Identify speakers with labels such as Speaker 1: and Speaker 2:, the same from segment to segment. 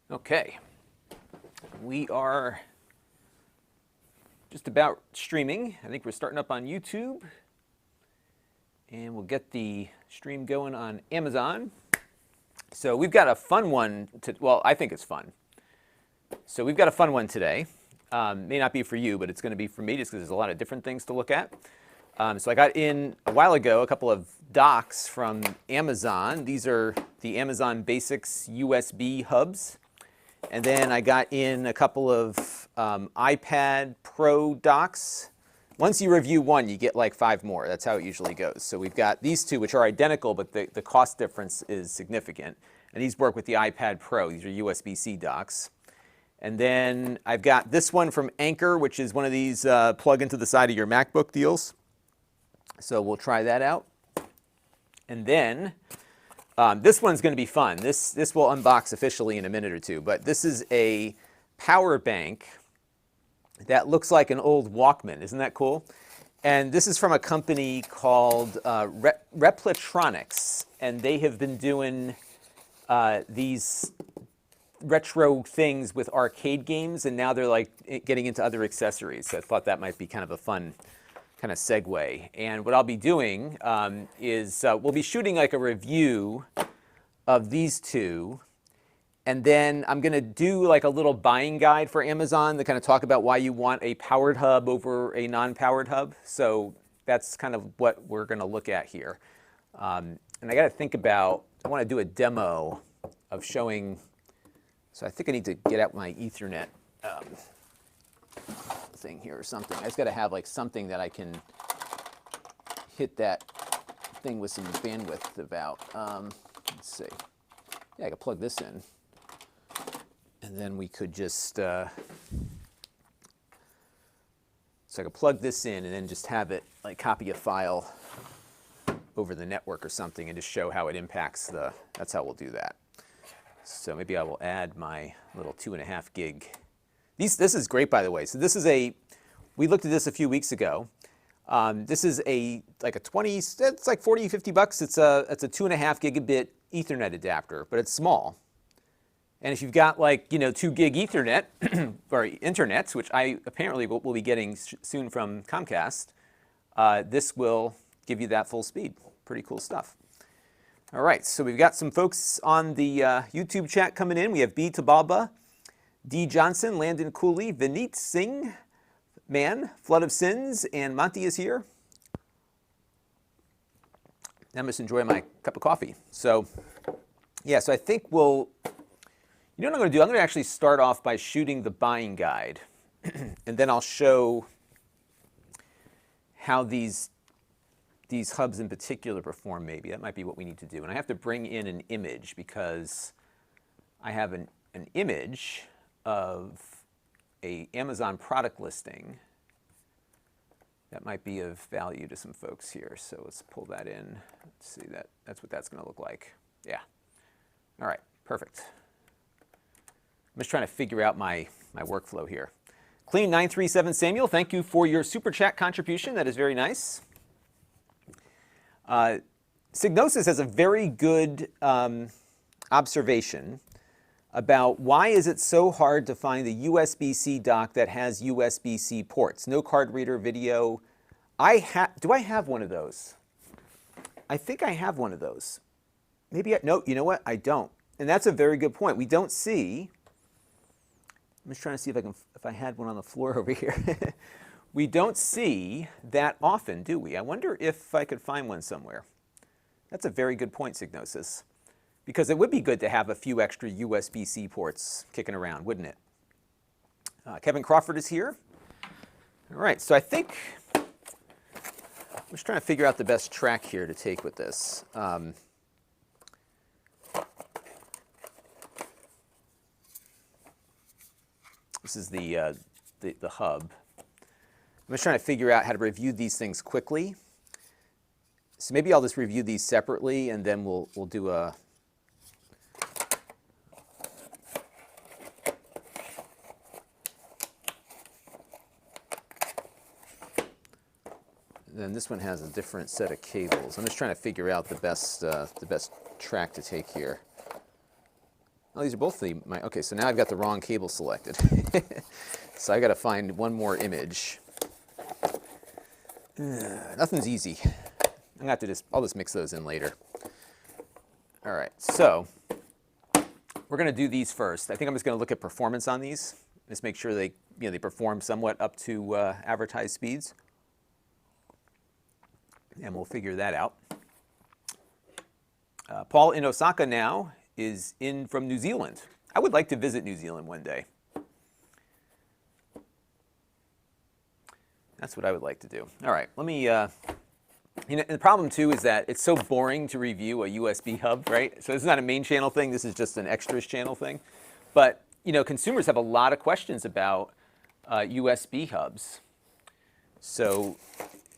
Speaker 1: Okay, we are just about streaming. I think we're starting up on YouTube, and we'll get the stream going on Amazon. So we've got a fun one well, I think it's fun. So we've got a fun one today. May not be for you, but it's going to be for me just because there's a lot of different things to look at. So I got in a while ago a couple of docks from Amazon. These are the Amazon Basics USB hubs. And then I got in a couple of iPad Pro docks. Once you review one, you get like 5 more. That's how it usually goes. So we've got these two, which are identical, but the cost difference is significant. And these work with the iPad Pro. These are USB-C docks. And then I've got this one from Anker, which is one of these plug into the side of your MacBook deals. So we'll try that out. And then this one's going to be fun. This will unbox officially in a minute or two. But this is a power bank that looks like an old Walkman. Isn't that cool? And this is from a company called Replitronics. And they have been doing these retro things with arcade games. And now they're like getting into other accessories. So I thought that might be kind of a fun kind of segue. And what I'll be doing is we'll be shooting like a review of these two. And then I'm going to do like a little buying guide for Amazon to kind of talk about why you want a powered hub over a non-powered hub. So that's kind of what we're going to look at here. And I got to think about, I want to do a demo of showing, so I think I need to get out my Ethernet thing here or something. I just got to have like something that I can hit that thing with some bandwidth about. Let's see. Yeah, I could plug this in. And then we could just, so I could plug this in and then just have it like copy a file over the network or something and just show how it impacts that's how we'll do that. So maybe I will add my little 2.5 gig. This is great, by the way. So this is we looked at this a few weeks ago. This is like a 20, it's like 40, 50 bucks. It's a 2.5 gigabit Ethernet adapter, but it's small. And if you've got like, 2 gig Ethernet, or internet, which I apparently will be getting soon from Comcast, this will give you that full speed. Pretty cool stuff. All right, so we've got some folks on the YouTube chat coming in. We have B. Tabalba, D. Johnson, Landon Cooley, Vineet Singh, Man, Flood of Sins, and Monty is here. I'm just enjoying my cup of coffee. So, yeah, so I think you know what I'm going to do? I'm going to actually start off by shooting the buying guide, and then I'll show how these hubs in particular perform maybe. That might be what we need to do. And I have to bring in an image because I have an image of a Amazon product listing that might be of value to some folks here. So let's pull that in. Let's see, that's what that's going to look like. Yeah. All right, perfect. I'm just trying to figure out my workflow here. Clean937 Samuel, thank you for your super chat contribution. That is very nice. Signosis has a very good observation about why is it so hard to find the USB-C dock that has USB-C ports. No card reader video. Do I have one of those? I think I have one of those. Maybe no, you know what? I don't. And that's a very good point. We don't see, I'm just trying to see if I had one on the floor over here. We don't see that often, do we? I wonder if I could find one somewhere. That's a very good point, Signosis. Because it would be good to have a few extra USB-C ports kicking around, wouldn't it? Kevin Crawford is here. All right, so I think, I'm just trying to figure out the best track here to take with this. This is the hub. I'm just trying to figure out how to review these things quickly. So maybe I'll just review these separately, and then we'll do a then this one has a different set of cables. I'm just trying to figure out the best track to take here. Oh, these are both okay, so now I've got the wrong cable selected. So I got to find one more image. Nothing's easy. I'm gonna have to I'll just mix those in later. All right, so we're gonna do these first. I think I'm just gonna look at performance on these. Just make sure they, they perform somewhat up to advertised speeds. And we'll figure that out. Paul in Osaka now is in from New Zealand. I would like to visit New Zealand one day. That's what I would like to do. All right, let me, the problem too is that it's so boring to review a USB hub, right? So this is not a main channel thing, this is just an extras channel thing. But, consumers have a lot of questions about USB hubs. So,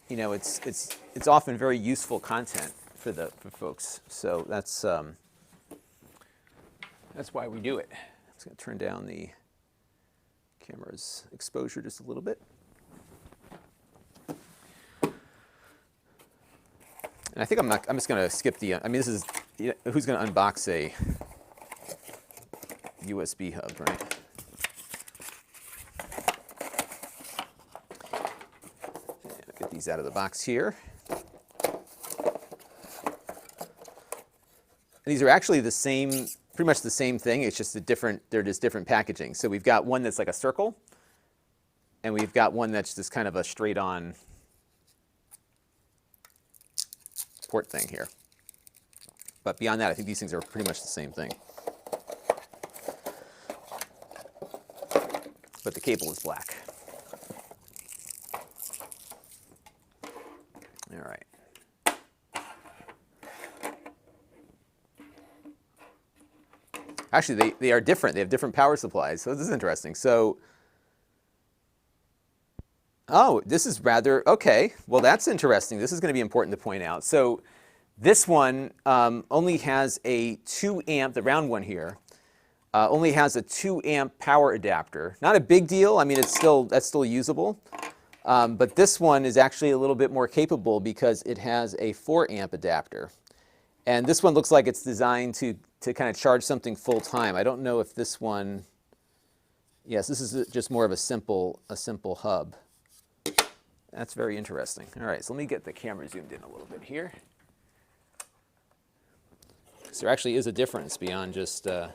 Speaker 1: it's often very useful content for folks. So that's why we do it. I'm just going to turn down the camera's exposure just a little bit. And I think I'm just going to skip the, this is, who's going to unbox a USB hub, right? Get these out of the box here. These are actually the same, pretty much the same thing. It's just they're just different packaging. So we've got one that's like a circle, and we've got one that's just kind of a straight-on port thing here. But beyond that, I think these things are pretty much the same thing. But the cable is black. All right. Actually, they are different. They have different power supplies. So this is interesting. So, oh, this is rather, okay. Well, that's interesting. This is going to be important to point out. So this one only has a 2 amp, the round one here, only has a 2 amp power adapter. Not a big deal. I mean, that's still usable. But this one is actually a little bit more capable because it has a 4 amp adapter. And this one looks like it's designed to kind of charge something full time. I don't know if this one, yes, this is just more of a simple hub. That's very interesting. All right, so let me get the camera zoomed in a little bit here. So there actually is a difference beyond just all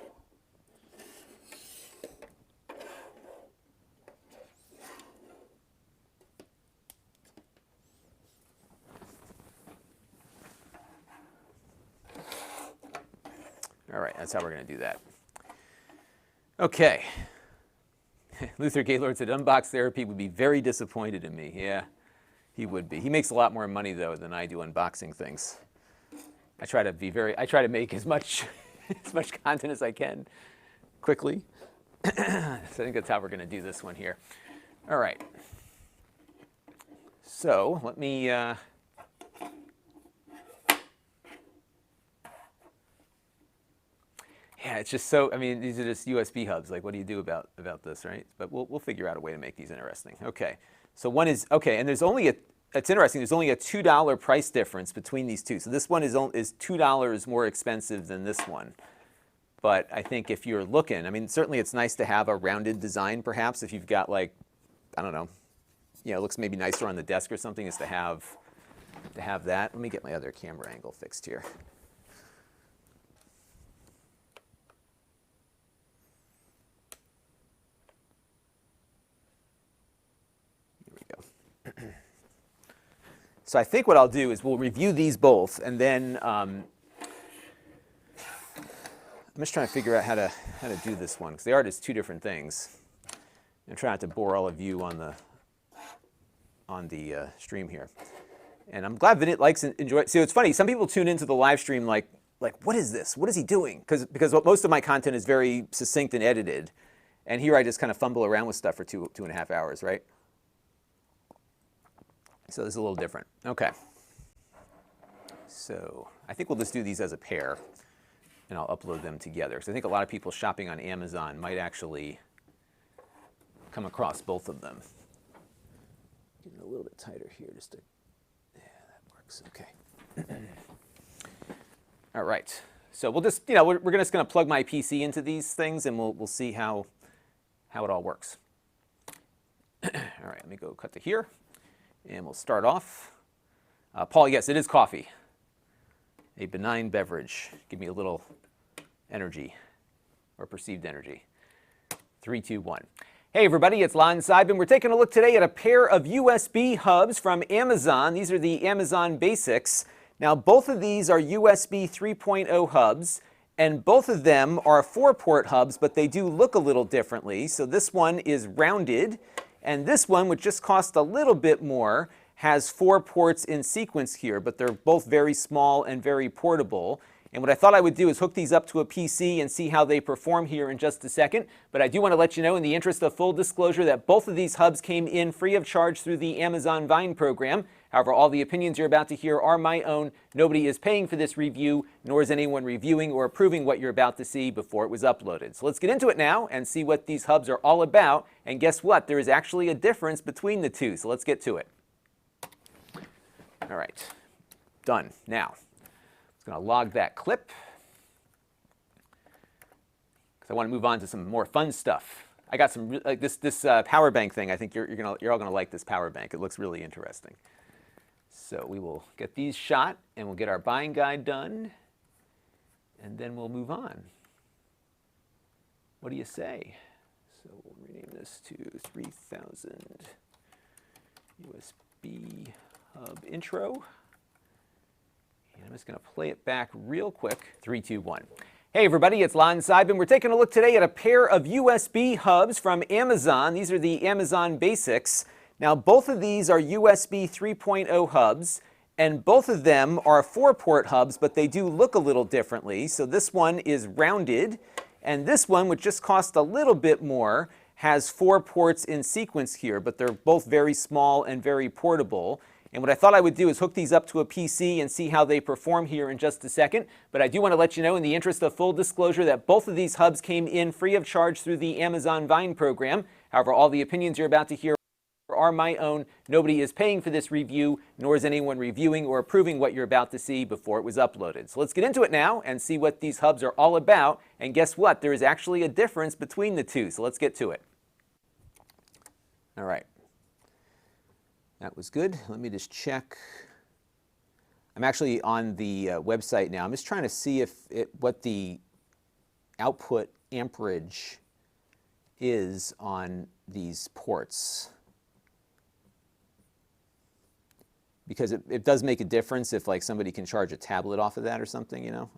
Speaker 1: right, that's how we're going to do that. Okay. Luther Gaylord said, unbox therapy would be very disappointed in me. Yeah, he would be. He makes a lot more money, though, than I do unboxing things. I try to make as much content as I can quickly. So I think that's how we're going to do this one here. All right. So let me... Yeah, it's just so, these are just USB hubs. Like, what do you do about this, right? But we'll figure out a way to make these interesting. Okay, so one is, okay, and it's interesting, there's only a $2 price difference between these two. So this one is $2 more expensive than this one. But I think if you're looking, certainly it's nice to have a rounded design, perhaps, if you've got, like, I don't know, it looks maybe nicer on the desk or something, is to have that. Let me get my other camera angle fixed here. So I think what I'll do is we'll review these both, and then I'm just trying to figure out how to do this one, because they are just two different things. I'm trying not to bore all of you on the stream here. And I'm glad Vinit likes and enjoys. See, it's funny. Some people tune into the live stream like what is this? What is he doing? Because most of my content is very succinct and edited, and here I just kind of fumble around with stuff for 2.5 hours, right? So this is a little different. Okay. So I think we'll just do these as a pair, and I'll upload them together. Because I think a lot of people shopping on Amazon might actually come across both of them. Getting a little bit tighter here just to, yeah, that works. Okay. All right. So we'll just, you know, we're just going to plug my PC into these things, and we'll see how it all works. All right, let me go cut to here, and we'll start off. Paul, yes, it is coffee. A benign beverage. Give me a little energy, or perceived energy. 3, 2, 1. Hey everybody, it's Lon.TV, and we're taking a look today at a pair of USB hubs from Amazon. These are the Amazon Basics. Now, both of these are USB 3.0 hubs, and both of them are 4-port hubs, but they do look a little differently. So this one is rounded, and this one, which just cost a little bit more, has 4 ports in sequence here, but they're both very small and very portable. And what I thought I would do is hook these up to a PC and see how they perform here in just a second. But I do want to let you know, in the interest of full disclosure, that both of these hubs came in free of charge through the Amazon Vine program. However, all the opinions you're about to hear are my own. Nobody is paying for this review, nor is anyone reviewing or approving what you're about to see before it was uploaded. So let's get into it now and see what these hubs are all about. And guess what? There is actually a difference between the two. So let's get to it. All right, done. Now, I'm going to log that clip because I want to move on to some more fun stuff. I got some like this power bank thing. I think you're all going to like this power bank. It looks really interesting. So we will get these shot, and we'll get our buying guide done, and then we'll move on. What do you say? So we'll rename this to 3000 USB hub intro. And I'm just going to play it back real quick. 3, 2, 1. Hey everybody, it's Lon.TV, and we're taking a look today at a pair of USB hubs from Amazon. These are the Amazon Basics. Now, both of these are USB 3.0 hubs, and both of them are 4-port hubs, but they do look a little differently. So this one is rounded, and this one, which just cost a little bit more, has 4 ports in sequence here, but they're both very small and very portable. And what I thought I would do is hook these up to a PC and see how they perform here in just a second. But I do want to let you know, in the interest of full disclosure, that both of these hubs came in free of charge through the Amazon Vine program. However, all the opinions you're about to hear are my own. Nobody is paying for this review, nor is anyone reviewing or approving what you're about to see before it was uploaded. So let's get into it now and see what these hubs are all about. And guess what? There is actually a difference between the two. So let's get to it. All right. That was good. Let me just check. I'm actually on the website now. I'm just trying to see what the output amperage is on these ports. Because it does make a difference if like somebody can charge a tablet off of that or something, you know.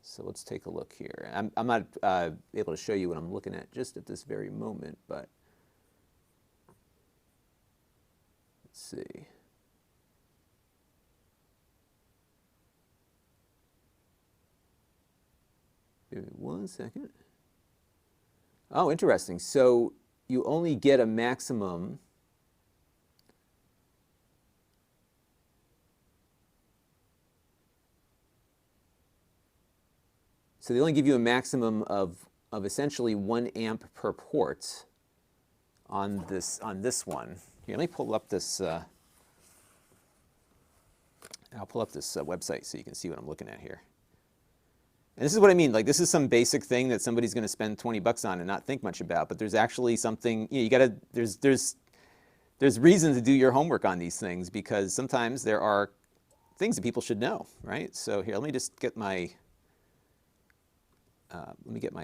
Speaker 1: So let's take a look here. I'm not able to show you what I'm looking at just at this very moment, but let's see. Give me 1 second. Oh, interesting. So you only get a maximum So they only give you a maximum of essentially 1 amp per port on this one. Here, let me pull up this. I'll pull up this website so you can see what I'm looking at here. And this is what I mean. Like, this is some basic thing that somebody's going to spend 20 bucks on and not think much about. But there's actually something. You know, you gotta. There's reason to do your homework on these things, because sometimes there are things that people should know, right? So here, let me just get my.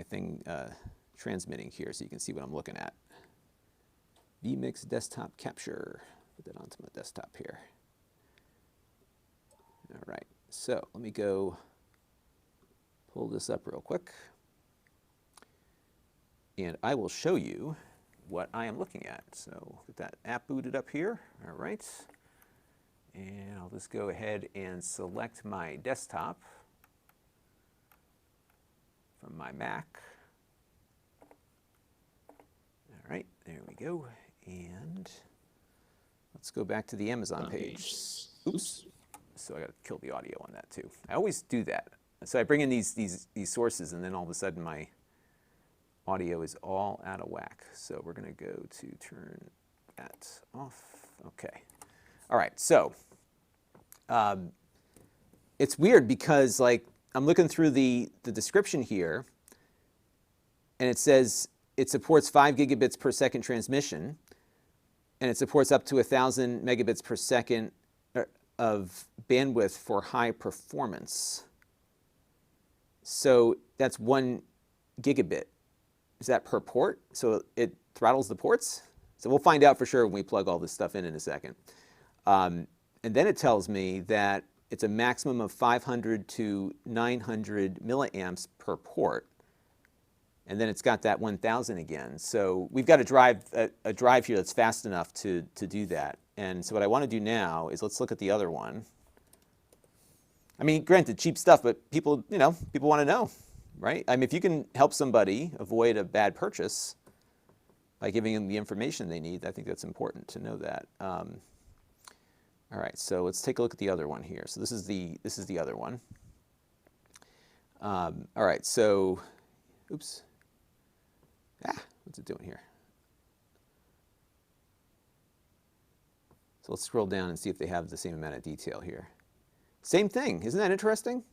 Speaker 1: Thing transmitting here so you can see what I'm looking at. vMix desktop capture. Put that onto my desktop here. All right, so let me go pull this up real quick. And I will show you what I am looking at. So get that app booted up here. All right. And I'll just go ahead and select my desktop from my Mac. All right, there we go. And let's go back to the Amazon page. Oops. So I got to kill the audio on that too. I always do that. So I bring in these sources, and then all of a sudden my audio is all out of whack. So we're going to go to turn that off. Okay. All right. So it's weird because like I'm looking through the description here, and it says it supports 5 gigabits per second transmission, and it supports up to 1,000 megabits per second of bandwidth for high performance. So that's 1 gigabit. Is that per port? So it throttles the ports? So we'll find out for sure when we plug all this stuff in a second. And then it tells me that it's a maximum of 500 to 900 milliamps per port. And then it's got that 1,000 again. So we've got a drive here that's fast enough to do that. And so what I want to do now is let's look at the other one. I mean, granted, cheap stuff, but people, people want to know, right? I mean, if you can help somebody avoid a bad purchase by giving them the information they need, I think that's important to know that. All right, so let's take a look at the other one here. So this is the other one. All right, so, oops. What's it doing here? So let's scroll down and see if they have the same amount of detail here. Same thing, isn't that interesting?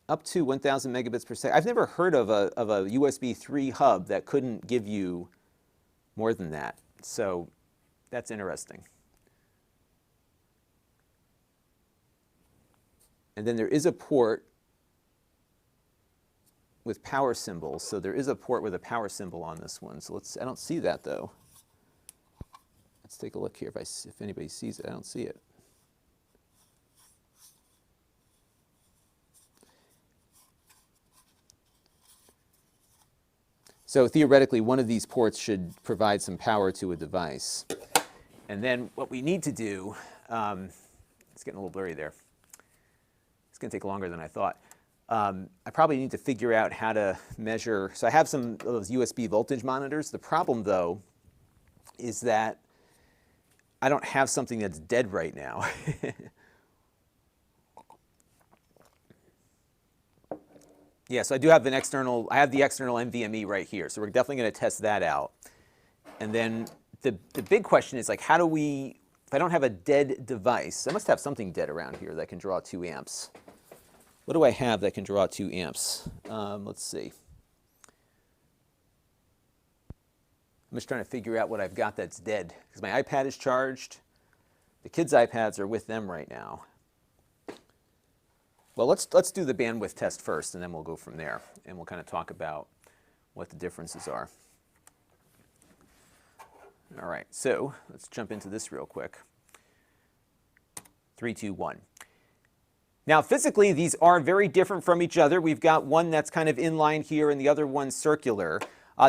Speaker 1: Up to 1,000 megabits per second. I've never heard of a USB 3 hub that couldn't give you more than that. So that's interesting. And then there is a port with power symbols. So there is a port with a power symbol on this one. So I don't see that though. Let's take a look here if anybody sees it. I don't see it. So theoretically, one of these ports should provide some power to a device. And then what we need to do, it's getting a little blurry there. It's going to take longer than I thought. I probably need to figure out how to measure. So I have some of those USB voltage monitors. The problem, though, is that I don't have something that's dead right now. Yeah, so I do have I have the external NVMe right here. So we're definitely going to test that out. And then the big question is, like, how do we, if I don't have a dead device, I must have something dead around here that can draw 2 amps. What do I have that can draw 2 amps? Let's see. I'm just trying to figure out what I've got that's dead, because my iPad is charged. The kids' iPads are with them right now. Well, let's do the bandwidth test first, and then we'll go from there, and we'll kind of talk about what the differences are. All right, so let's jump into this real quick. 3, 2, 1. Now, physically, these are very different from each other. We've got one that's kind of inline here, and the other one circular.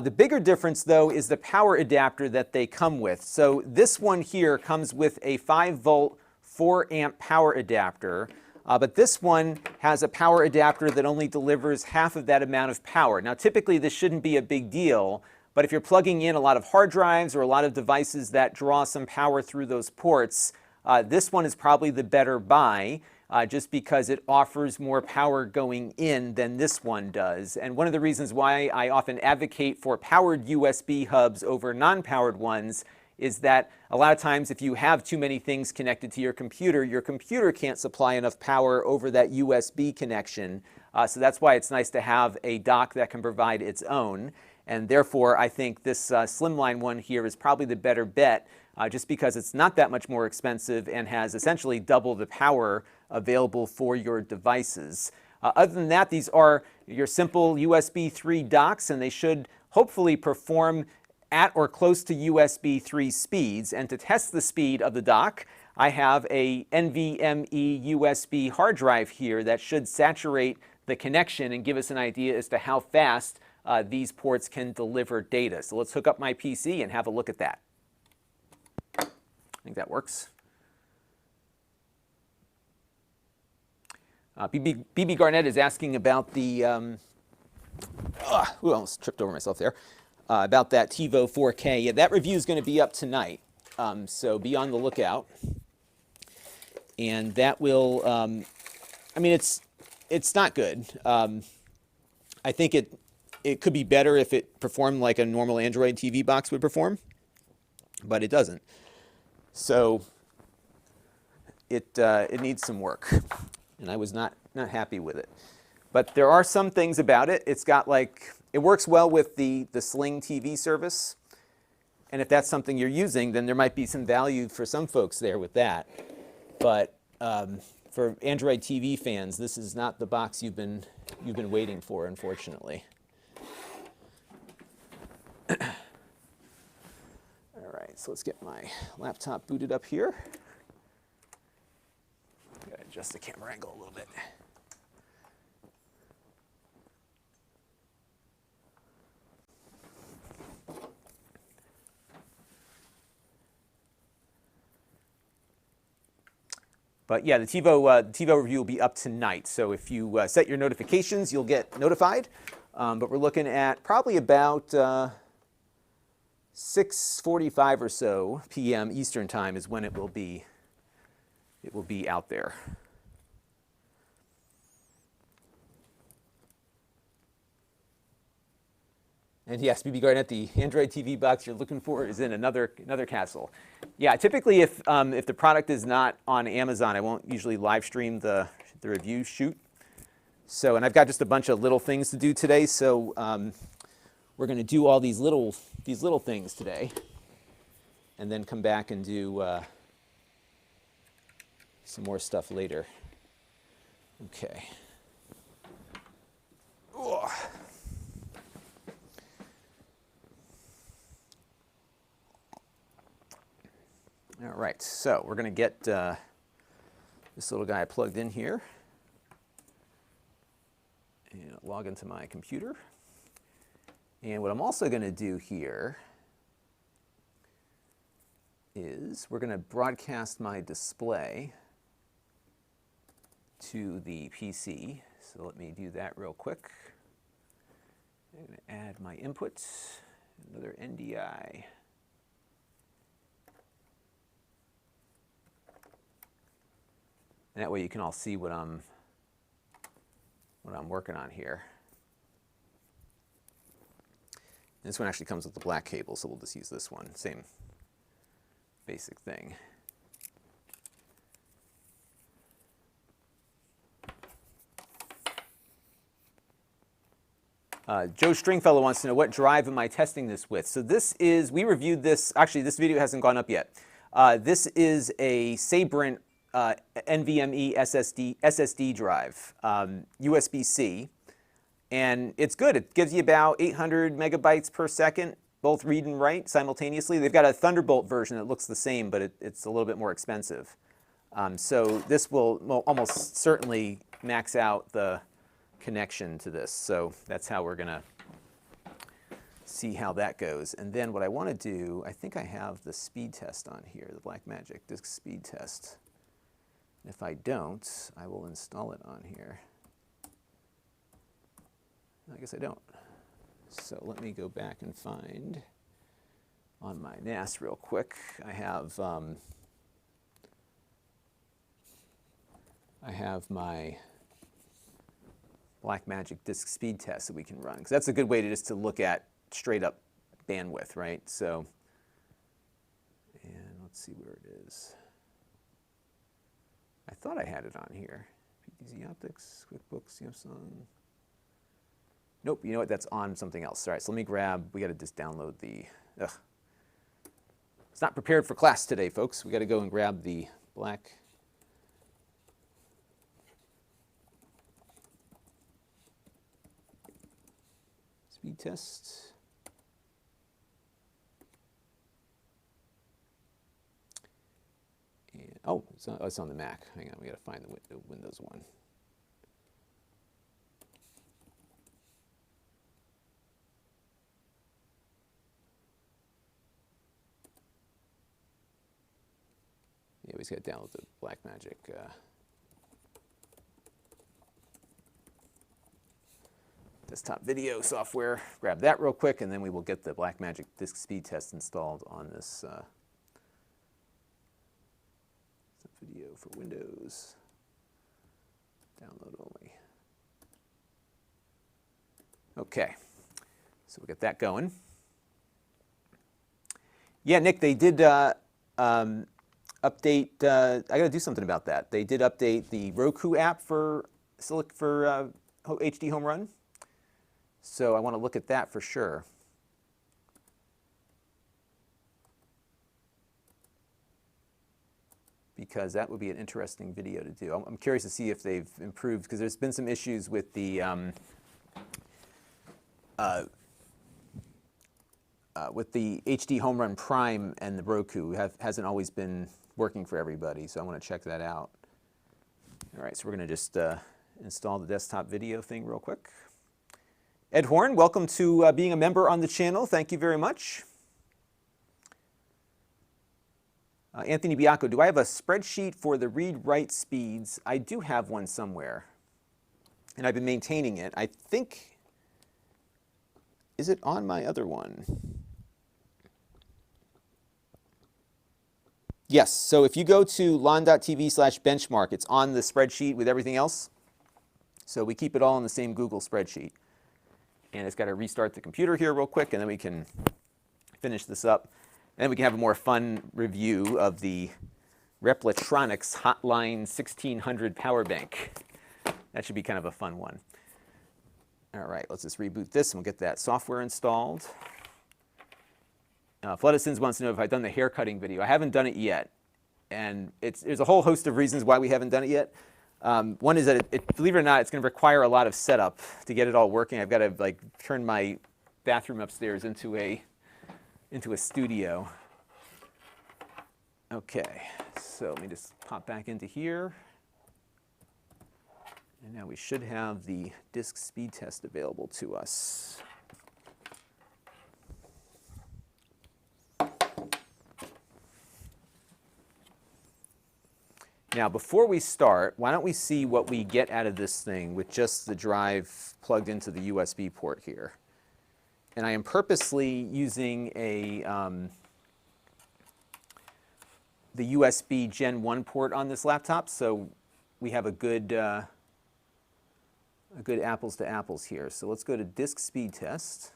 Speaker 1: The bigger difference, though, is the power adapter that they come with. So this one here comes with a 5-volt, 4-amp power adapter. But this one has a power adapter that only delivers half of that amount of power. Now, typically, this shouldn't be a big deal. But if you're plugging in a lot of hard drives or a lot of devices that draw some power through those ports, this one is probably the better buy. Just because it offers more power going in than this one does. And one of the reasons why I often advocate for powered USB hubs over non-powered ones is that a lot of times if you have too many things connected to your computer can't supply enough power over that USB connection. So that's why it's nice to have a dock that can provide its own. And therefore, I think this slimline one here is probably the better bet, just because it's not that much more expensive and has essentially double the power available for your devices. Other than that, these are your simple USB 3 docks, and they should hopefully perform at or close to USB 3 speeds. And to test the speed of the dock, I have a NVMe USB hard drive here that should saturate the connection and give us an idea as to how fast these ports can deliver data. So let's hook up my PC and have a look at that. I think that works. BB Garnett is asking about the, I almost tripped over myself there, about that TiVo 4K. Yeah, that review is going to be up tonight, so be on the lookout. And that will, I mean, it's not good. I think it could be better if it performed like a normal Android TV box would perform, but it doesn't. So it needs some work, and I was not happy with it. But there are some things about it. It's got like, it works well with the Sling TV service. And if that's something you're using, then there might be some value for some folks there with that. But for Android TV fans, this is not the box you've been waiting for, unfortunately. All right, so let's get my laptop booted up here. Gotta adjust the camera angle a little bit. But yeah, the TiVo review will be up tonight. So if you set your notifications, you'll get notified. But we're looking at probably about 6:45 or so p.m. Eastern time is when it will be out there. And yes, BB Garnett, the Android TV box you're looking for is in another castle. Yeah, typically if the product is not on Amazon, I won't usually live stream the review shoot. So, and I've got just a bunch of little things to do today. So we're going to do all these little things today, and then come back and do some more stuff later. Okay. Ugh. All right, so we're going to get this little guy plugged in here and log into my computer. And what I'm also going to do here is we're going to broadcast my display to the PC. So let me do that real quick. I'm going to add my inputs, another NDI. And that way you can all see what I'm working on here. And this one actually comes with the black cable, so we'll just use this one. Same basic thing. Joe Stringfellow wants to know, what drive am I testing this with? So this is, we reviewed this, actually this video hasn't gone up yet. This is a Sabrent NVMe SSD drive, USB-C, and it's good. It gives you about 800 megabytes per second, both read and write simultaneously. They've got a Thunderbolt version that looks the same, but it's a little bit more expensive. So this will almost certainly max out the connection to this. So that's how we're going to see how that goes. And then what I want to do, I think I have the speed test on here, the Blackmagic disk speed test. If I don't, I will install it on here. I guess I don't. So let me go back and find on my NAS real quick. I have my Blackmagic disk speed test that we can run, because that's a good way to just to look at straight up bandwidth, right? So, and let's see where it is. I thought I had it on here. PTZ Optics, QuickBooks, Samsung. Nope, you know what? That's on something else. All right, so let me grab, we got to just download the, It's not prepared for class today, folks. We got to go and grab the Black. Speed test. And, oh, it's on the Mac. Hang on, we got to find the Windows one. Yeah, we just got to download the Blackmagic. Desktop video software. Grab that real quick, and then we will get the Blackmagic disk speed test installed on this video for Windows. Download only. Okay, So we'll get that going. Yeah, Nick, they did update, I got to do something about that. They did update the Roku app for HD Home Run. So I want to look at that for sure. Because that would be an interesting video to do. I'm curious to see if they've improved, because there's been some issues with the HD Home Run Prime and the Roku. Hasn't always been working for everybody, so I want to check that out. All right, so we're going to just install the desktop video thing real quick. Ed Horn, welcome to being a member on the channel. Thank you very much. Anthony Biacco, do I have a spreadsheet for the read-write speeds? I do have one somewhere, and I've been maintaining it. I think, is it on my other one? Yes, so if you go to Lon.TV/benchmark, it's on the spreadsheet with everything else. So we keep it all in the same Google spreadsheet. And it's got to restart the computer here real quick, and then we can finish this up. And then we can have a more fun review of the Replitronics Hotline 1600 power bank. That should be kind of a fun one. All right, let's just reboot this and we'll get that software installed. Floodisons wants to know if I've done the hair cutting video. I haven't done it yet. And there's a whole host of reasons why we haven't done it yet. One is that, believe it or not, it's going to require a lot of setup to get it all working. I've got to turn my bathroom upstairs into a studio. Okay, so let me just pop back into here. And now we should have the disk speed test available to us. Now, before we start, why don't we see what we get out of this thing with just the drive plugged into the USB port here. And I am purposely using the USB Gen 1 port on this laptop, so we have a good apples to apples here. So let's go to disk speed test,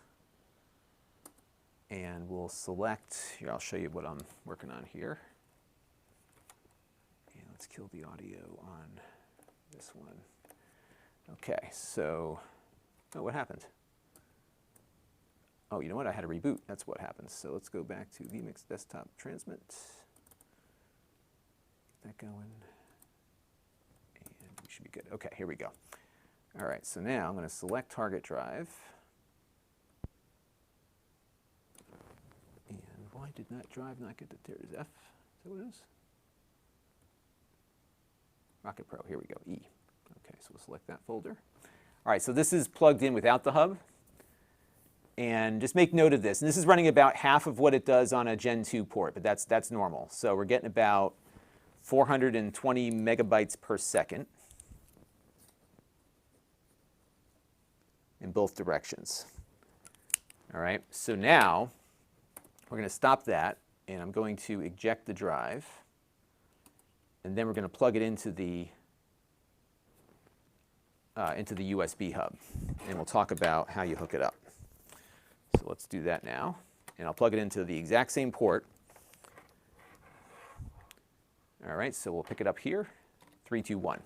Speaker 1: and we'll select, here I'll show you what I'm working on here. And let's kill the audio on this one. Okay, so, oh, what happened? Oh, you know what? I had to reboot. That's what happens. So let's go back to vMix Desktop Transmit. Get that going. And we should be good. Okay, here we go. All right, so now I'm going to select target drive. And why did that drive not get to there's F? Is that what it is? Rocket Pro, here we go, E. Okay, so we'll select that folder. All right, so this is plugged in without the hub. And just make note of this. And this is running about half of what it does on a Gen 2 port, but that's normal. So we're getting about 420 megabytes per second in both directions. All right, so now we're going to stop that, and I'm going to eject the drive, and then we're going to plug it into the USB hub, and we'll talk about how you hook it up. So let's do that now, and I'll plug it into the exact same port. All right, so we'll pick it up here, 3, 2, 1.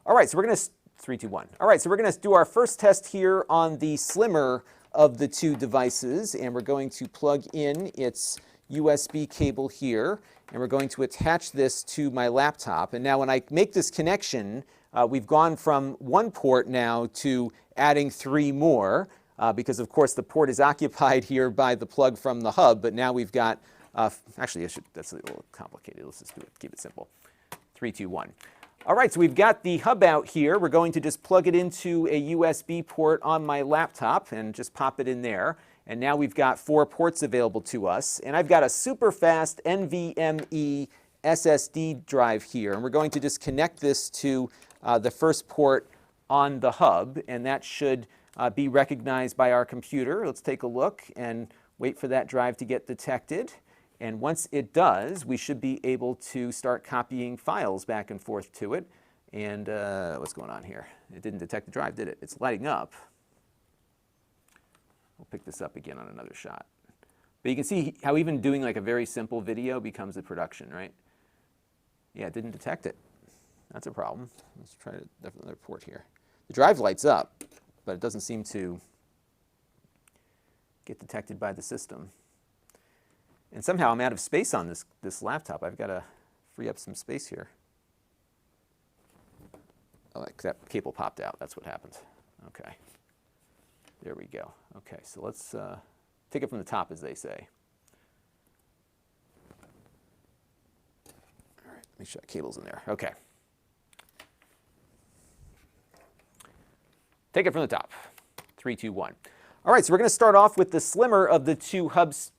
Speaker 1: All right, so we're going to 3, 2, 1. All right, so we're going to do our first test here on the slimmer of the two devices, and we're going to plug in its USB cable here, and we're going to attach this to my laptop. And now when I make this connection, we've gone from one port now to adding 3 more, because of course the port is occupied here by the plug from the hub, but now we've got, actually that's a little complicated. Let's just do it, keep it simple. 3, 2, 1. All right, so we've got the hub out here. We're going to just plug it into a USB port on my laptop and just pop it in there. And now we've got 4 ports available to us. And I've got a super fast NVMe SSD drive here. And we're going to just connect this to the first port on the hub. And that should be recognized by our computer. Let's take a look and wait for that drive to get detected. And once it does, we should be able to start copying files back and forth to it. And what's going on here? It didn't detect the drive, did it? It's lighting up. We'll pick this up again on another shot. But you can see how even doing like a very simple video becomes a production, right? Yeah, it didn't detect it. That's a problem. Let's try another port here. The drive lights up, but it doesn't seem to get detected by the system. And somehow I'm out of space on this laptop. I've got to free up some space here. Oh, that cable popped out. That's what happened. Okay. There we go. Okay, so let's take it from the top, as they say. All right, make sure that cable's in there. Okay. Take it from the top. 3, 2, 1. All right, so we're going to start off with the slimmer of the two hubs.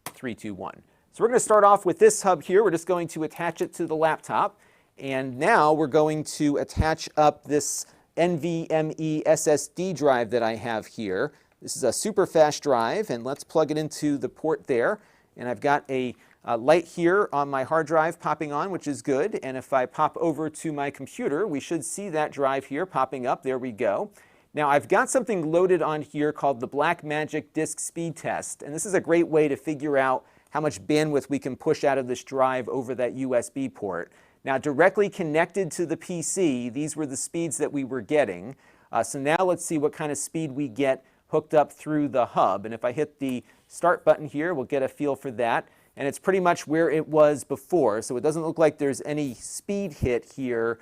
Speaker 1: 3, 2, 1. So we're going to start off with this hub here. We're just going to attach it to the laptop. And now we're going to attach up this NVMe SSD drive that I have here. This is a super fast drive, and let's plug it into the port there. And I've got a light here on my hard drive popping on, which is good. And if I pop over to my computer, we should see that drive here popping up. There we go. Now I've got something loaded on here called the Blackmagic Disk Speed Test, and this is a great way to figure out how much bandwidth we can push out of this drive over that USB port. Now directly connected to the PC, these were the speeds that we were getting. So now let's see what kind of speed we get hooked up through the hub. And if I hit the start button here, we'll get a feel for that. And it's pretty much where it was before, so it doesn't look like there's any speed hit here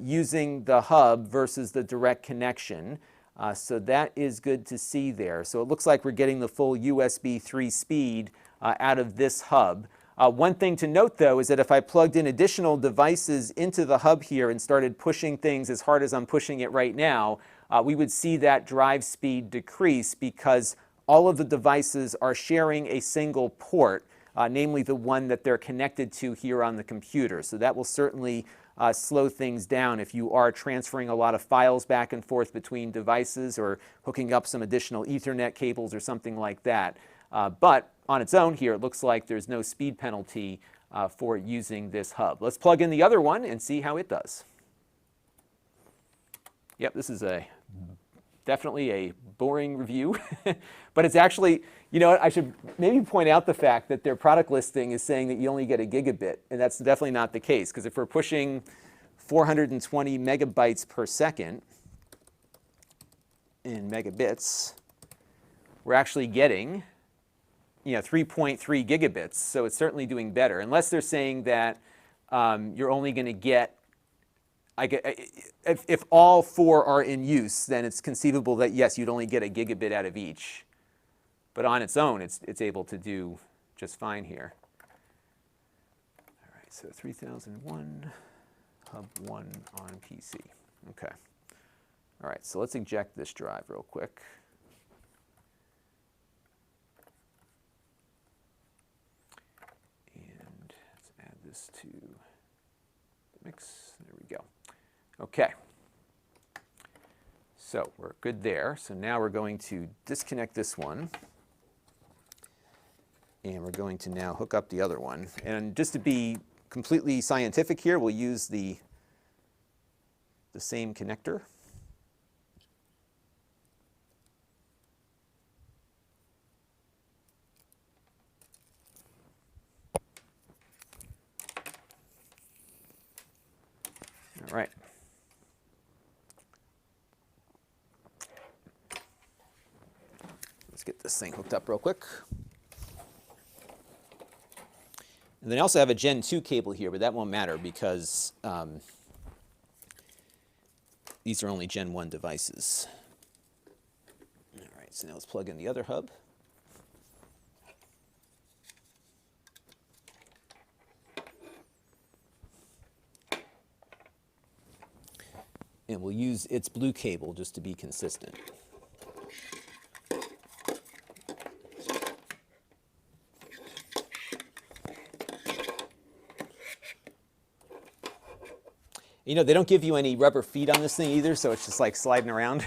Speaker 1: using the hub versus the direct connection. So that is good to see there. So it looks like we're getting the full USB 3 speed out of this hub. One thing to note though is that if I plugged in additional devices into the hub here and started pushing things as hard as I'm pushing it right now, we would see that drive speed decrease because all of the devices are sharing a single port, namely the one that they're connected to here on the computer. So that will certainly slow things down if you are transferring a lot of files back and forth between devices or hooking up some additional Ethernet cables or something like that. But on its own here, it looks like there's no speed penalty for using this hub. Let's plug in the other one and see how it does. Yep, this is definitely a boring review, but it's actually, you know, I should maybe point out the fact that their product listing is saying that you only get a gigabit, and that's definitely not the case, because if we're pushing 420 megabytes per second in megabits, we're actually getting, 3.3 gigabits, so it's certainly doing better, unless they're saying that you're only going to get, if all 4 are in use, then it's conceivable that, yes, you'd only get a gigabit out of each. But on its own, it's able to do just fine here. All right, so 3001, hub 1 on PC. Okay. All right, so let's eject this drive real quick. And let's add this to the mix. There we go. Okay. So we're good there. So now we're going to disconnect this one. And we're going to now hook up the other one. And just to be completely scientific here, we'll use the same connector. All right. Let's get this thing hooked up real quick. And then I also have a Gen 2 cable here, but that won't matter because these are only Gen 1 devices. All right, so now let's plug in the other hub. And we'll use its blue cable just to be consistent. They don't give you any rubber feet on this thing either, so it's just like sliding around.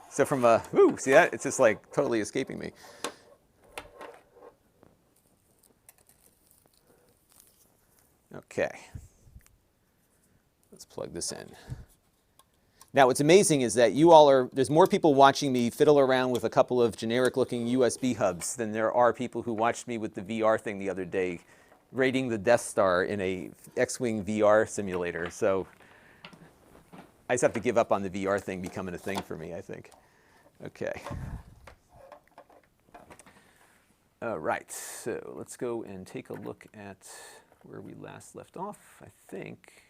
Speaker 1: So from a, ooh, see that? It's just like totally escaping me. Okay. Let's plug this in. Now, what's amazing is that you all are, there's more people watching me fiddle around with a couple of generic-looking USB hubs than there are people who watched me with the VR thing the other day, raiding the Death Star in a X-Wing VR simulator. So I just have to give up on the VR thing becoming a thing for me, I think. Okay. All right, so let's go and take a look at where we last left off. I think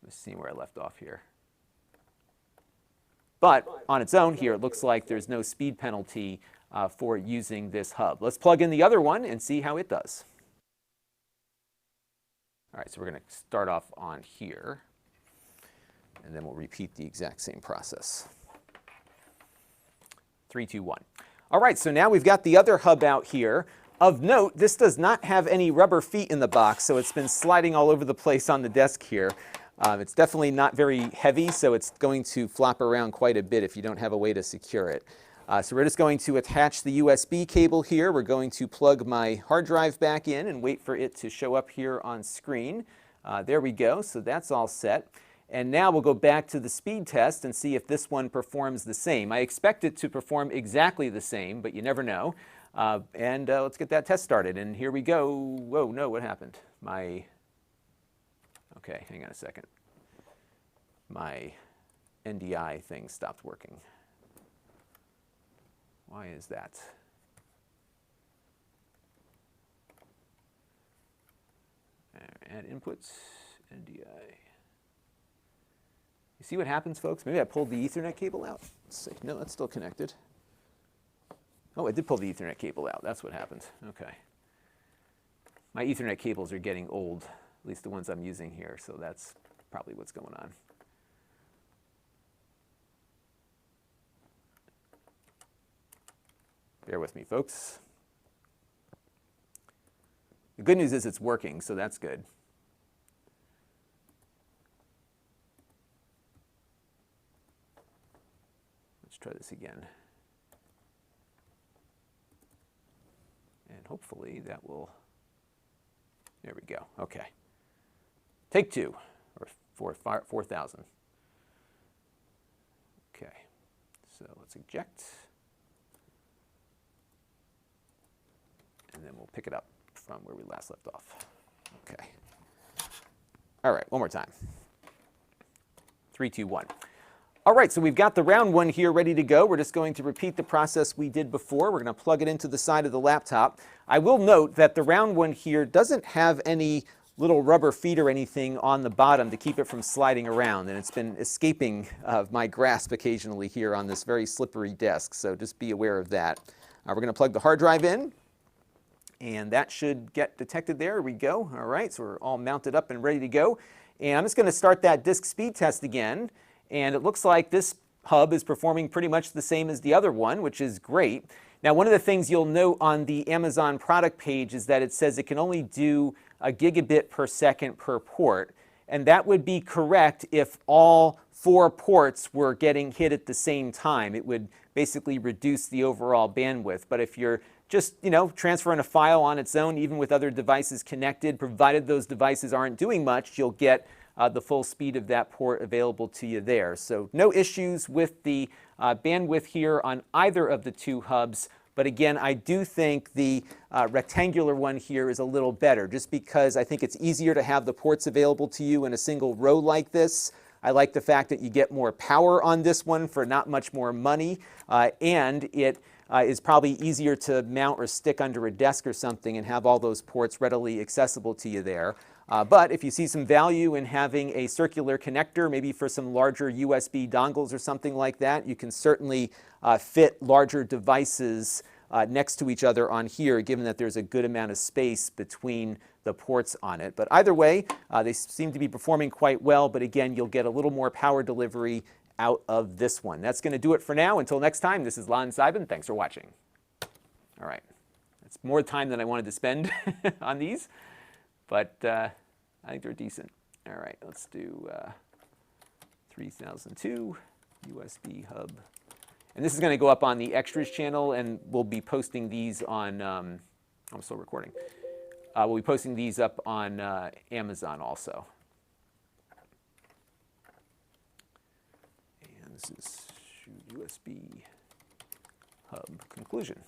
Speaker 1: let's see where I left off here. But on its own here, it looks like there's no speed penalty for using this hub. Let's plug in the other one and see how it does. All right, so we're going to start off on here, and then we'll repeat the exact same process. 3, 2, 1. All right, so now we've got the other hub out here. Of note, this does not have any rubber feet in the box, so it's been sliding all over the place on the desk here. It's definitely not very heavy, so it's going to flop around quite a bit if you don't have a way to secure it. So we're just going to attach the USB cable here. We're going to plug my hard drive back in and wait for it to show up here on screen. There we go, so that's all set. And now we'll go back to the speed test and see if this one performs the same. I expect it to perform exactly the same, but you never know. Let's get that test started. And here we go. Whoa, no, what happened? Okay, hang on a second. My NDI thing stopped working. Why is that? Add inputs, NDI. You see what happens, folks? Maybe I pulled the Ethernet cable out. Let's see. No, that's still connected. Oh, I did pull the Ethernet cable out. That's what happened. Okay. My Ethernet cables are getting old, at least the ones I'm using here, so that's probably what's going on. Bear with me, folks. The good news is it's working, so that's good. Let's try this again. And hopefully that will, there we go, okay. Take 2, or 4,000. Okay, so let's eject. And then we'll pick it up from where we last left off. Okay. All right, one more time. 3, 2, 1. All right, so we've got the round one here ready to go. We're just going to repeat the process we did before. We're going to plug it into the side of the laptop. I will note that the round one here doesn't have any little rubber feet or anything on the bottom to keep it from sliding around, and it's been escaping my grasp occasionally here on this very slippery desk, so just be aware of that. We're going to plug the hard drive in, and that should get detected. There we go. All right, so we're all mounted up and ready to go. And I'm just going to start that disk speed test again. And it looks like this hub is performing pretty much the same as the other one, which is great. Now, one of the things you'll note on the Amazon product page is that it says it can only do a gigabit per second per port. And that would be correct if all 4 ports were getting hit at the same time. It would basically reduce the overall bandwidth. But if you're just, transferring a file on its own, even with other devices connected, provided those devices aren't doing much, you'll get the full speed of that port available to you there. So no issues with the bandwidth here on either of the 2 hubs. But again, I do think the rectangular one here is a little better, just because I think it's easier to have the ports available to you in a single row like this. I like the fact that you get more power on this one for not much more money, and it is probably easier to mount or stick under a desk or something and have all those ports readily accessible to you there. But if you see some value in having a circular connector, maybe for some larger USB dongles or something like that, you can certainly fit larger devices next to each other on here, given that there's a good amount of space between the ports on it. But either way, they seem to be performing quite well, but again, you'll get a little more power delivery out of this one. That's going to do it for now. Until next time, this is Lon.TV. Thanks for watching. All right. That's more time than I wanted to spend on these, but I think they're decent. All right, let's do 3002 USB hub. And this is going to go up on the extras channel, and we'll be posting these on, I'm still recording, We'll be posting these up on Amazon also. And this is USB hub conclusion.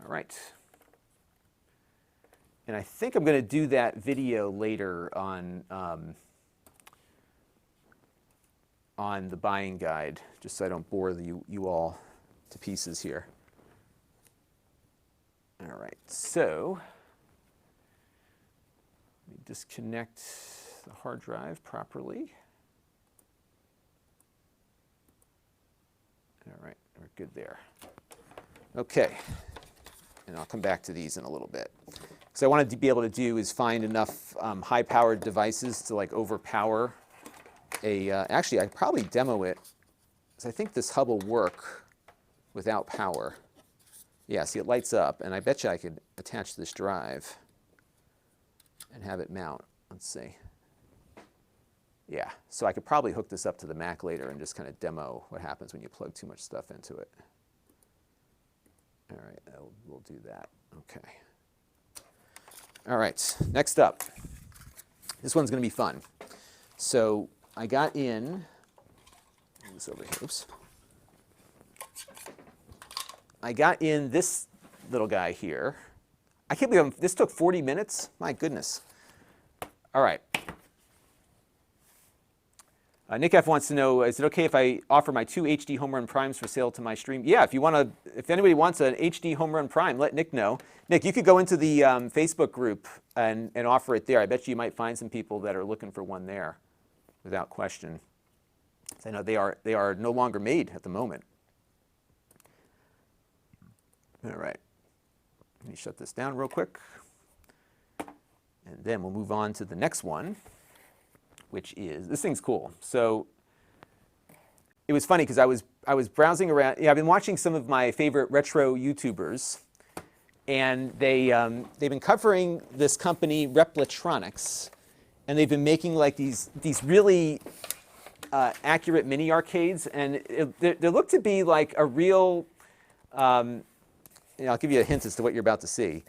Speaker 1: All right. And I think I'm going to do that video later on the buying guide, just so I don't bore you all to pieces here. All right, so let me disconnect the hard drive properly. All right, we're good there. Okay, and I'll come back to these in a little bit. So I wanted to be able to do is find enough high-powered devices to like overpower a. Actually, I'd probably demo it, because I think this hub will work without power. Yeah, see, it lights up, and I bet you I could attach this drive and have it mount. Let's see. Yeah, so I could probably hook this up to the Mac later and just kind of demo what happens when you plug too much stuff into it. All right, we'll do that. Okay. All right, next up. This one's going to be fun. So I got in, move this over here, oops. I got in this little guy here. I can't believe this took 40 minutes. My goodness. All right. Nick F wants to know, is it okay if I offer my 2 HD home run primes for sale to my stream? Yeah, if anybody wants an HD home run prime, let Nick know. Nick, you could go into the Facebook group and offer it there. I bet you might find some people that are looking for one there, without question. I know they are no longer made at the moment. All right, let me shut this down real quick, and then we'll move on to the next one, which is, this thing's cool. So it was funny because I was browsing around. Yeah, I've been watching some of my favorite retro YouTubers, and they've been covering this company Replitronics, and they've been making like these really accurate mini arcades, and they look to be like a real. I'll give you a hint as to what you're about to see.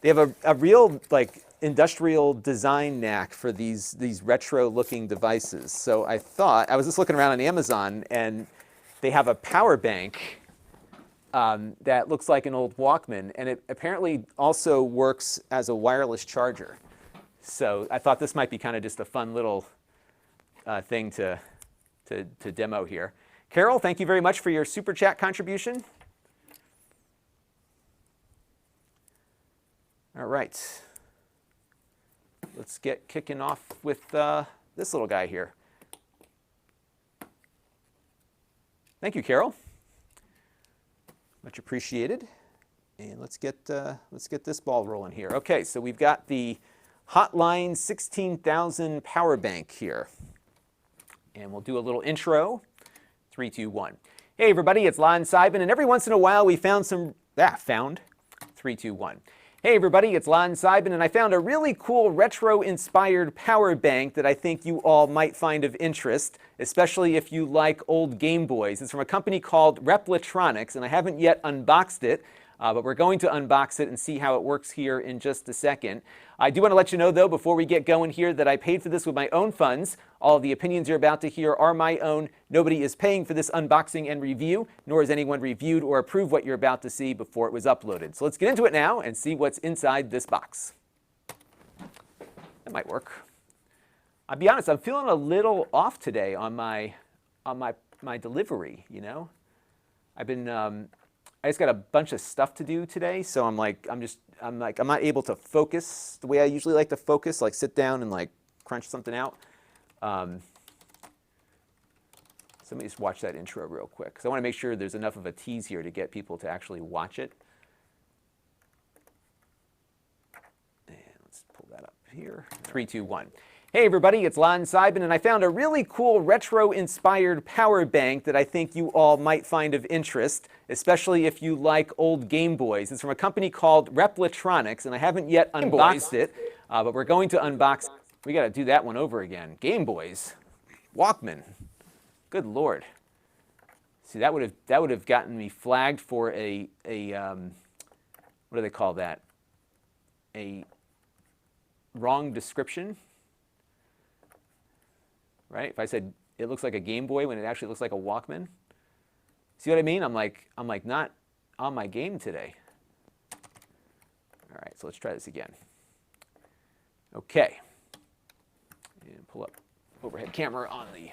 Speaker 1: They have a real like industrial design knack for these retro-looking devices. So I thought, I was just looking around on Amazon, and they have a power bank that looks like an old Walkman, and it apparently also works as a wireless charger. So I thought this might be kind of just a fun little thing to demo here. Carol, thank you very much for your Super Chat contribution. All right. Let's get kicking off with this little guy here. Thank you, Carol. Much appreciated. And let's get this ball rolling here. Okay, so we've got the Hotline 16,000 power bank here. And we'll do a little intro. 3, 2, 1. Hey everybody, it's Lon.TV, and every once in a while we found 3, 2, 1. Hey everybody, it's Lon.TV, and I found a really cool retro-inspired power bank that I think you all might find of interest, especially if you like old Game Boys. It's from a company called Replitronics, and I haven't yet unboxed it, but we're going to unbox it and see how it works here in just a second. I do want to let you know, though, before we get going here, that I paid for this with my own funds. All of the opinions you're about to hear are my own. Nobody is paying for this unboxing and review, nor has anyone reviewed or approved what you're about to see before it was uploaded. So let's get into it now and see what's inside this box. That might work. I'll be honest, I'm feeling a little off today on my delivery, you know? I just got a bunch of stuff to do today, so I'm not able to focus the way I usually like to focus, like sit down and like crunch something out. So let me just watch that intro real quick, because I want to make sure there's enough of a tease here to get people to actually watch it. And let's pull that up here. 3, 2, 1. Hey everybody, it's Lon.TV, and I found a really cool retro-inspired power bank that I think you all might find of interest, especially if you like old Game Boys. It's from a company called Replitronics, and I haven't yet unboxed it, but we're going to unbox. We got to do that one over again. Game Boys, Walkman. Good Lord. See, that would have gotten me flagged for a what do they call that? a wrong description, right? If I said it looks like a Game Boy when it actually looks like a Walkman. See what I mean? I'm like not on my game today. All right, so let's try this again. Okay. And pull up overhead camera on the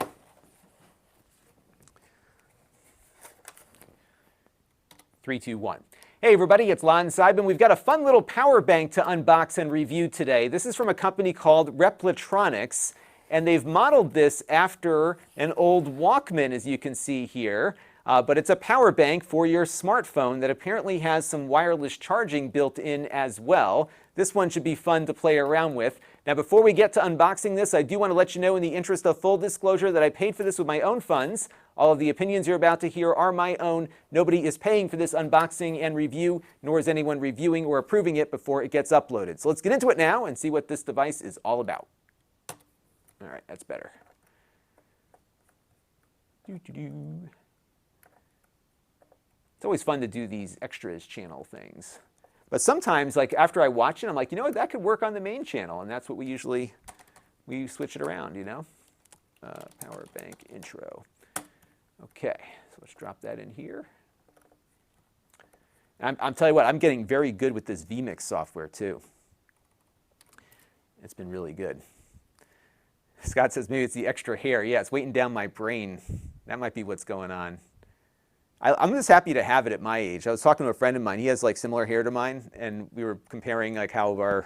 Speaker 1: three, two, one. Hey everybody, it's Lon.TV. We've got a fun little power bank to unbox and review today. This is from a company called Replitronics, and they've modeled this after an old Walkman, as you can see here. But it's a power bank for your smartphone that apparently has some wireless charging built in as well. This one should be fun to play around with. Now, before we get to unboxing this, I do want to let you know, in the interest of full disclosure, that I paid for this with my own funds. All of the opinions you're about to hear are my own. Nobody is paying for this unboxing and review, nor is anyone reviewing or approving it before it gets uploaded. So let's get into it now and see what this device is all about. All right, that's better. It's always fun to do these extras channel things. But sometimes, like after I watch it, I'm like, you know what, that could work on the main channel. And that's what we switch it around, you know? Power bank intro. Okay, so let's drop that in here. I'm telling you what, I'm getting very good with this vMix software too. It's been really good. Scott says maybe it's the extra hair. Yeah, it's weighting down my brain. That might be what's going on. I'm just happy to have it at my age. I was talking to a friend of mine. He has like similar hair to mine, and we were comparing like how we're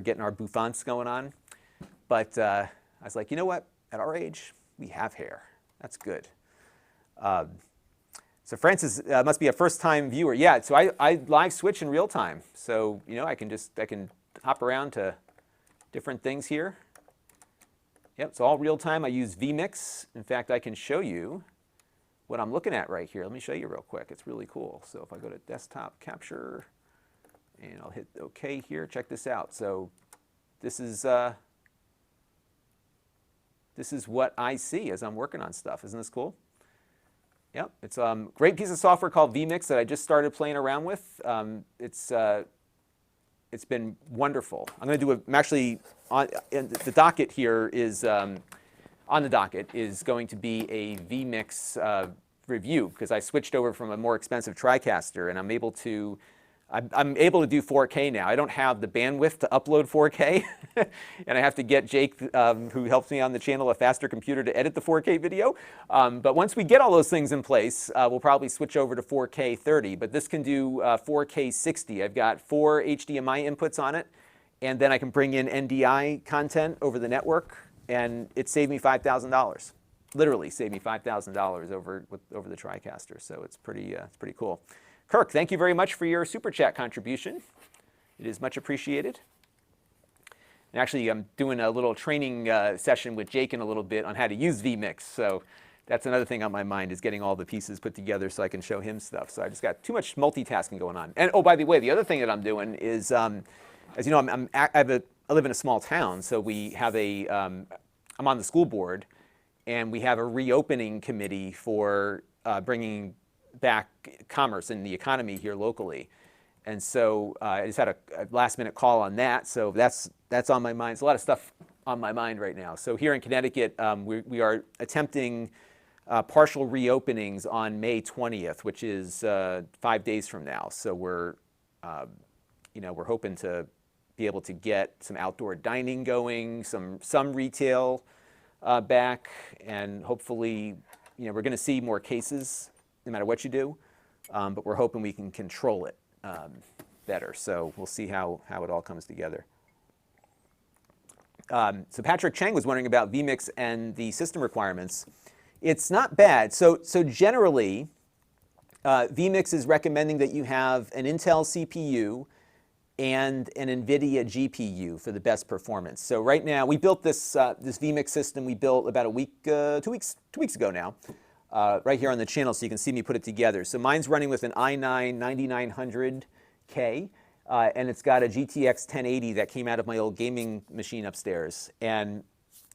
Speaker 1: getting our bouffants going on. But I was like, you know what? At our age, we have hair. That's good. So Francis must be a first-time viewer. Yeah. So I live switch in real time. So you know I can hop around to different things here. Yep. It's all real time. I use vMix. In fact, I can show you what I'm looking at right here. Let me show you real quick. It's really cool. So if I go to desktop capture, and I'll hit OK here, check this out. So this is what I see as I'm working on stuff. Isn't this cool? Yep, it's a great piece of software called vMix that I just started playing around with. It's been wonderful. I'm actually on the docket here is. On the docket is going to be a vMix review, because I switched over from a more expensive TriCaster, and I'm able to do 4K now. I don't have the bandwidth to upload 4K, and I have to get Jake, who helps me on the channel, a faster computer to edit the 4K video. But once we get all those things in place, we'll probably switch over to 4K 30. But this can do 4K 60. I've got 4 HDMI inputs on it, and then I can bring in NDI content over the network. And it saved me $5,000. Literally saved me $5,000 over the TriCaster. So it's pretty cool. Kirk, thank you very much for your super chat contribution. It is much appreciated. And actually, I'm doing a little training session with Jake in a little bit on how to use vMix. So that's another thing on my mind, is getting all the pieces put together so I can show him stuff. So I just got too much multitasking going on. And oh, by the way, the other thing that I'm doing is, as you know, I live in a small town, so we have I'm on the school board, and we have a reopening committee for bringing back commerce and the economy here locally. And so I just had a last-minute call on that, so that's on my mind. There's a lot of stuff on my mind right now. So here in Connecticut, we are attempting partial reopenings on May 20th, which is 5 days from now. So we're hoping to be able to get some outdoor dining going, some retail back, and hopefully, we're going to see more cases no matter what you do, but we're hoping we can control it better. So we'll see how it all comes together. So Patrick Chang was wondering about vMix and the system requirements. It's not bad. So generally, vMix is recommending that you have an Intel CPU and an NVIDIA GPU for the best performance. So right now, we built this vMix system. We built about two weeks ago now, right here on the channel, so you can see me put it together. So mine's running with an i9 9900K, and it's got a GTX 1080 that came out of my old gaming machine upstairs, and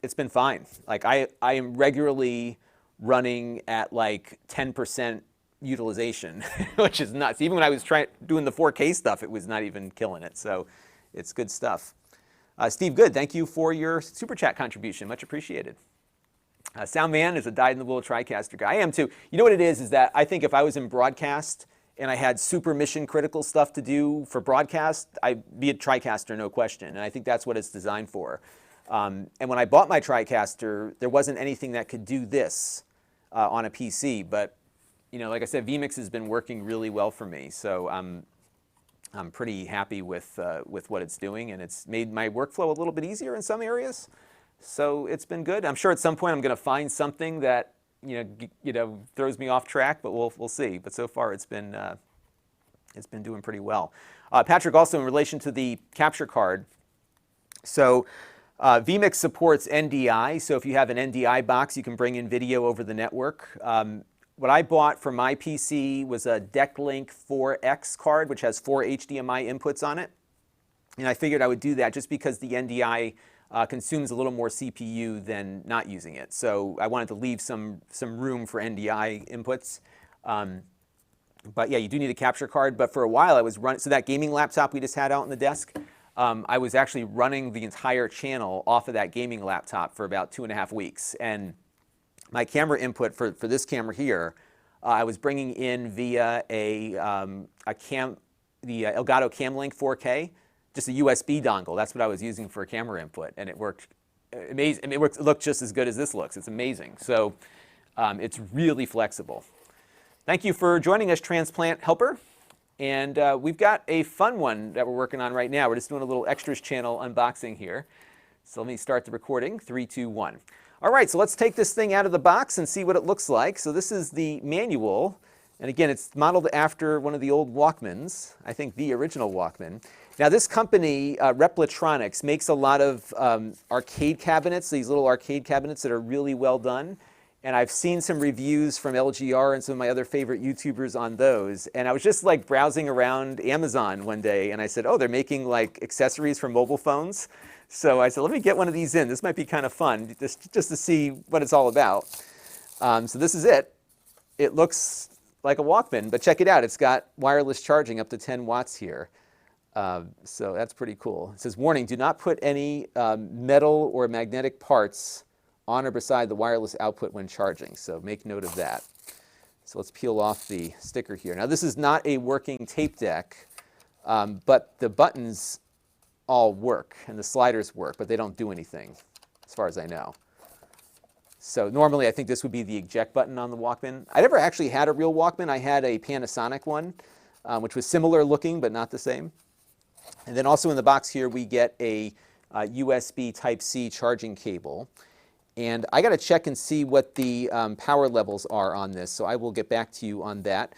Speaker 1: it's been fine. Like I am regularly running at like 10% utilization, which is nuts. Even when I was doing the 4K stuff, it was not even killing it. So it's good stuff. Steve Good, thank you for your super chat contribution. Much appreciated. Soundman is a dyed-in-the-wool TriCaster guy. I am too. You know what it is that I think if I was in broadcast and I had super mission critical stuff to do for broadcast, I'd be a TriCaster, no question. And I think that's what it's designed for. And when I bought my TriCaster, there wasn't anything that could do this on a PC. But, you know, like I said, vMix has been working really well for me. So I'm pretty happy with what it's doing. And it's made my workflow a little bit easier in some areas. So it's been good. I'm sure at some point I'm going to find something that throws me off track, but we'll see. But so far it's been doing pretty well. Patrick, also in relation to the capture card, so vMix supports NDI. So if you have an NDI box, you can bring in video over the network. What I bought for my PC was a DeckLink 4X card, which has 4 HDMI inputs on it, and I figured I would do that just because the NDI consumes a little more CPU than not using it. So I wanted to leave some room for NDI inputs. But yeah, you do need a capture card. But for a while I was running, so that gaming laptop we just had out on the desk, I was actually running the entire channel off of that gaming laptop for about 2.5 weeks. And my camera input for this camera here, I was bringing in via the Elgato CamLink 4K, just a USB dongle. That's what I was using for camera input, and it worked amazing. I mean, it looked just as good as this looks. It's amazing. So it's really flexible. Thank you for joining us, Transplant Helper. And we've got a fun one that we're working on right now. We're just doing a little extras channel unboxing here. So let me start the recording. 3, 2, 1. All right, so let's take this thing out of the box and see what it looks like. So this is the manual. And again, it's modeled after one of the old Walkmans, I think the original Walkman. Now this company, Replitronics, makes a lot of arcade cabinets, these little arcade cabinets that are really well done. And I've seen some reviews from LGR and some of my other favorite YouTubers on those. And I was just like browsing around Amazon one day and I said, oh, they're making like accessories for mobile phones. So I said, let me get one of these in. This might be kind of fun just to see what it's all about. So this is it. It looks like a Walkman, but check it out. It's got wireless charging up to 10 watts here. So that's pretty cool. It says, warning, do not put any metal or magnetic parts on or beside the wireless output when charging. So make note of that. So let's peel off the sticker here. Now this is not a working tape deck, but the buttons all work and the sliders work, but they don't do anything as far as I know. So normally I think this would be the eject button on the Walkman. I never actually had a real Walkman. I had a Panasonic one, which was similar looking, but not the same. And then also in the box here, we get a USB Type-C charging cable. And I got to check and see what the power levels are on this. So I will get back to you on that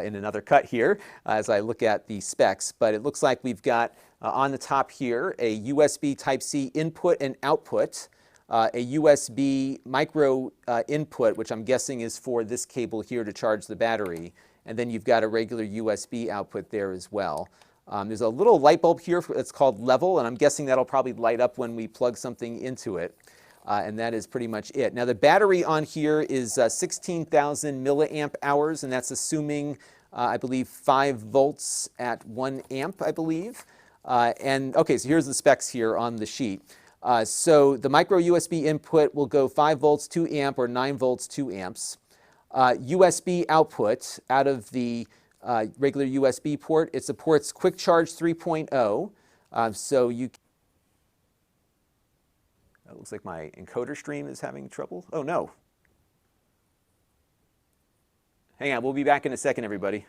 Speaker 1: in another cut here as I look at the specs. But it looks like we've got on the top here a USB Type-C input and output, a USB micro input, which I'm guessing is for this cable here to charge the battery. And then you've got a regular USB output there as well. There's a little light bulb here that's called level, and I'm guessing that'll probably light up when we plug something into it. And that is pretty much it. Now the battery on here is 16,000 milliamp hours, and that's assuming, I believe, 5 volts at 1 amp, I believe. And okay, so here's the specs here on the sheet. So the micro USB input will go 5 volts 2 amp or 9 volts 2 amps. USB output out of the regular USB port, it supports Quick Charge 3.0. So you. It looks like my encoder stream is having trouble. Oh no. Hang on, we'll be back in a second, everybody.